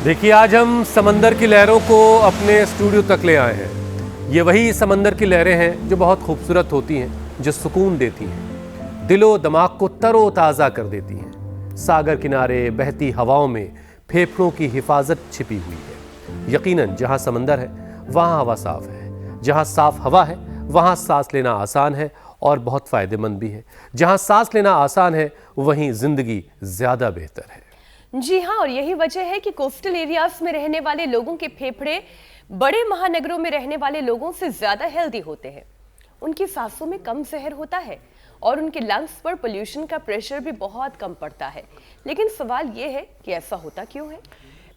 देखिए, आज हम समंदर की लहरों को अपने स्टूडियो तक ले आए हैं। ये वही समंदर की लहरें हैं जो बहुत खूबसूरत होती हैं, जो सुकून देती हैं, दिलो दिमाग को तरोताज़ा कर देती हैं। सागर किनारे बहती हवाओं में फेफड़ों की हिफाजत छिपी हुई है। यकीनन जहाँ समंदर है वहाँ हवा साफ है, जहाँ साफ हवा है वहाँ सांस लेना आसान है और बहुत फ़ायदेमंद भी है। जहाँ सांस लेना आसान है वहीं ज़िंदगी ज़्यादा बेहतर है। जी हाँ, और यही वजह है कि कोस्टल एरियाज में रहने वाले लोगों के फेफड़े बड़े महानगरों में रहने वाले लोगों से ज्यादा हेल्दी होते हैं। उनकी सांसों में कम जहर होता है और उनके लंग्स पर पोल्यूशन का प्रेशर भी बहुत कम पड़ता है। लेकिन सवाल ये है कि ऐसा होता क्यों है?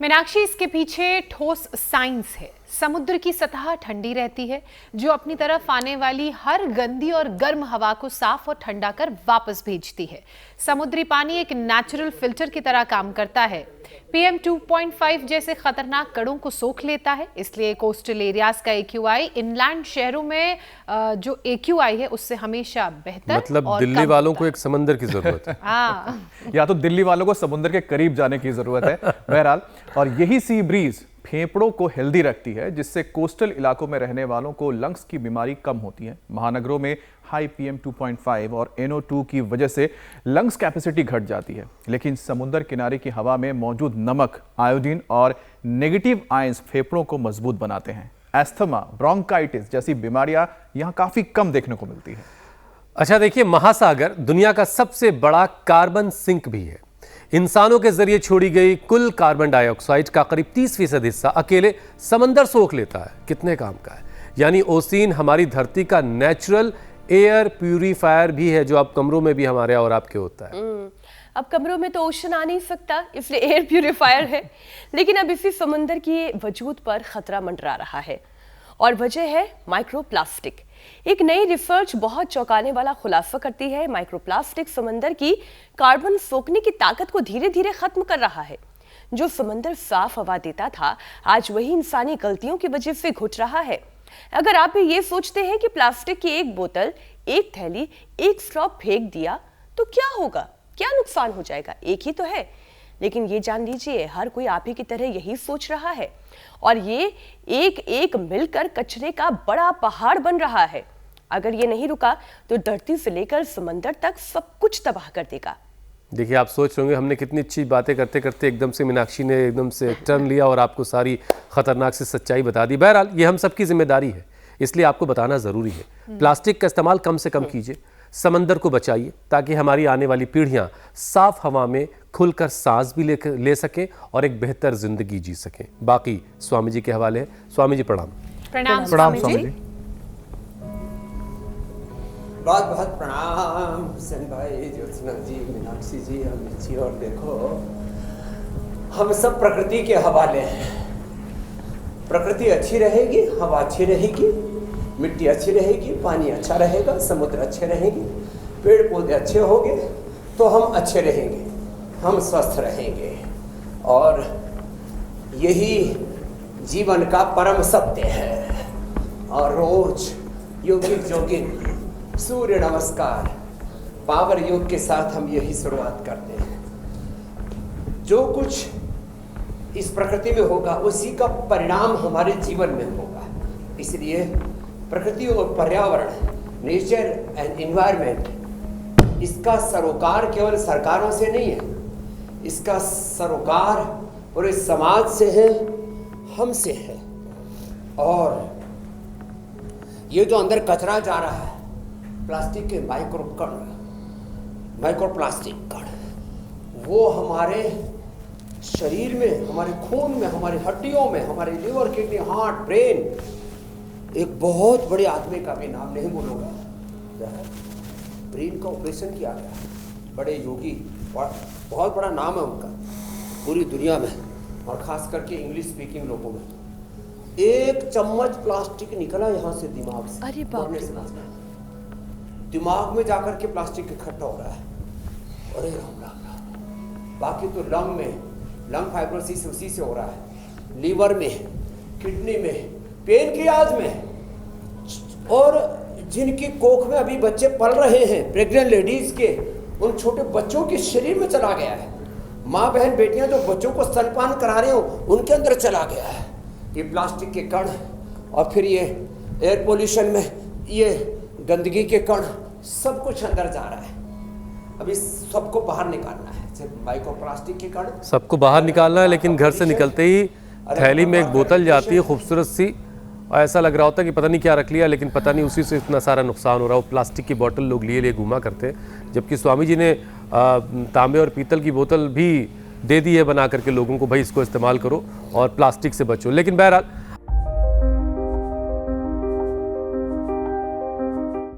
मीनाक्षी, इसके पीछे ठोस साइंस है। समुद्र की सतह ठंडी रहती है, जो अपनी तरफ आने वाली हर गंदी और गर्म हवा को साफ और ठंडा कर वापस भेजती है। समुद्री पानी एक नेचुरल फिल्टर की तरह काम करता है। PM 2.5 जैसे खतरनाक कणों को सोख लेता है। इसलिए कोस्टल एरियाज का AQI इनलैंड शहरों में जो AQI है उससे हमेशा बेहतर, मतलब और दिल्ली वालों को एक समंदर की जरूरत है। हाँ, या तो दिल्ली वालों को समुद्र के करीब जाने की जरूरत है। बहरहाल, और यही सी ब्रीज फेफड़ों को हेल्दी रखती है, जिससे कोस्टल इलाकों में रहने वालों को लंग्स की बीमारी कम होती है। महानगरों में हाई PM 2.5 और NO2 की वजह से लंग्स कैपेसिटी घट जाती है, लेकिन समुद्र किनारे की हवा में मौजूद नमक, आयोडीन और नेगेटिव आयंस फेफड़ों को मजबूत बनाते हैं। एस्थमा, ब्रोंकाइटिस जैसी बीमारियां यहां काफी कम देखने को मिलती है। अच्छा देखिए, महासागर दुनिया का सबसे बड़ा कार्बन सिंक भी है। इंसानों के जरिए छोड़ी गई कुल कार्बन डाइऑक्साइड का करीब 30% हिस्सा अकेले समंदर सोख लेता है। कितने काम का है। यानी ओसीन हमारी धरती का नेचुरल एयर प्यूरिफायर भी है, जो अब कमरों में भी हमारे और आपके होता है। अब कमरों में तो ओशन आ नहीं सकता, इसलिए एयर प्यूरिफायर है। लेकिन अब इसी समंदर की वजूद पर खतरा मंडरा रहा है, और वजह है माइक्रोप्लास्टिक। एक नई रिसर्च बहुत चौंकाने वाला खुलासा करती है। माइक्रोप्लास्टिक समंदर की कार्बन सोखने की ताकत को धीरे धीरे खत्म कर रहा है। जो समंदर साफ हवा देता था, आज वही इंसानी गलतियों की वजह से घुट रहा है। अगर आप भी ये सोचते हैं कि प्लास्टिक की एक बोतल, एक थैली, एक स्ट्रॉ फेंक दिया तो क्या होगा, क्या नुकसान हो जाएगा, एक ही तो है। लेकिन ये जान लीजिए, हर कोई आप ही की तरह यही सोच रहा है, और ये एक एक मिलकर कचरे का बड़ा पहाड़ बन रहा है। अगर ये नहीं रुका तो धरती से लेकर समंदर तक सब कुछ तबाह कर देगा। देखिए, आप सोच रहे होंगे हमने कितनी अच्छी बातें करते करते एकदम से मीनाक्षी ने एकदम से टर्न लिया और आपको सारी खतरनाक सी सच्चाई बता दी। बहरहाल, ये हम सबकी जिम्मेदारी है, इसलिए आपको बताना ज़रूरी है। प्लास्टिक का इस्तेमाल कम से कम कीजिए, समंदर को बचाइए, ताकि हमारी आने वाली पीढ़ियां साफ हवा में खुलकर सांस भी ले सकें और एक बेहतर जिंदगी जी सकें। बाकी स्वामी जी के हवाले है। स्वामी जी प्रणाम। प्रणाम स्वामी जी। बहुत बहुत प्रणाम हुसैन भाई, ज्योत्सना जी, मीनाक्षी जी, अमित जी। और देखो, हम सब प्रकृति के हवाले हैं। प्रकृति अच्छी रहेगी, हवा अच्छी रहेगी, मिट्टी अच्छी रहेगी, पानी अच्छा रहेगा, समुद्र अच्छे रहेंगे, पेड़ पौधे अच्छे होंगे तो हम अच्छे रहेंगे, हम स्वस्थ रहेंगे। और यही जीवन का परम सत्य है। और रोज योगिक जोगिक सूर्य नमस्कार पावर योग के साथ हम यही शुरुआत करते हैं। जो कुछ इस प्रकृति में होगा उसी का परिणाम हमारे जीवन में होगा। इसलिए प्रकृति और पर्यावरण, नेचर एंड एनवायरनमेंट, इसका सरोकार केवल सरकारों से नहीं है, इसका सरोकार पूरे समाज से है, हमसे है। और ये जो अंदर कचरा जा रहा है, प्लास्टिक के माइक्रोप्लास्टिक कण, वो हमारे शरीर में, हमारे खून में, हमारी हड्डियों में, हमारे लिवर, किडनी, हार्ट, ब्रेन, एक बहुत बड़े आदमी का भी नाम नहीं बोलूँगा, ब्रेन का ऑपरेशन किया गया, बड़े योगी, बहुत बड़ा नाम है उनका पूरी दुनिया में, और ख़ास करके इंग्लिश स्पीकिंग लोगों में। एक चम्मच प्लास्टिक निकला यहाँ से दिमाग से। अरे बाप रे, दिमाग में जाकर के प्लास्टिक इकट्ठा हो रहा है। अरे राम राम राम। बाकी तो लंग में, लंग फाइब्रोसिस उसी से हो रहा है, लीवर में, किडनी में, पेनक्रियाज में, और जिनकी कोख में अभी बच्चे पल रहे हैं, प्रेग्नेंट लेडीज के, उन छोटे बच्चों के शरीर में चला गया है। माँ बहन बेटियां जो बच्चों को स्तनपान करा रहे हो उनके अंदर चला गया है ये प्लास्टिक के कण, और फिर ये एयर पोल्यूशन में ये गंदगी के कण, सब कुछ अंदर जा रहा है। अभी सबको बाहर निकालना है, सिर्फ माइक्रो प्लास्टिक के कण सबको बाहर निकालना है, लेकिन घर से निकलते ही थैली में एक बोतल जाती है खूबसूरत सी, और ऐसा लग रहा होता है कि पता नहीं क्या रख लिया, लेकिन पता नहीं उसी से इतना सारा नुकसान हो रहा है। वो प्लास्टिक की बोतल लोग लिए घूमा करते हैं, जबकि स्वामी जी ने तांबे और पीतल की बोतल भी दे दी है बना करके लोगों को, भाई इसको इस्तेमाल करो और प्लास्टिक से बचो। लेकिन बहरहाल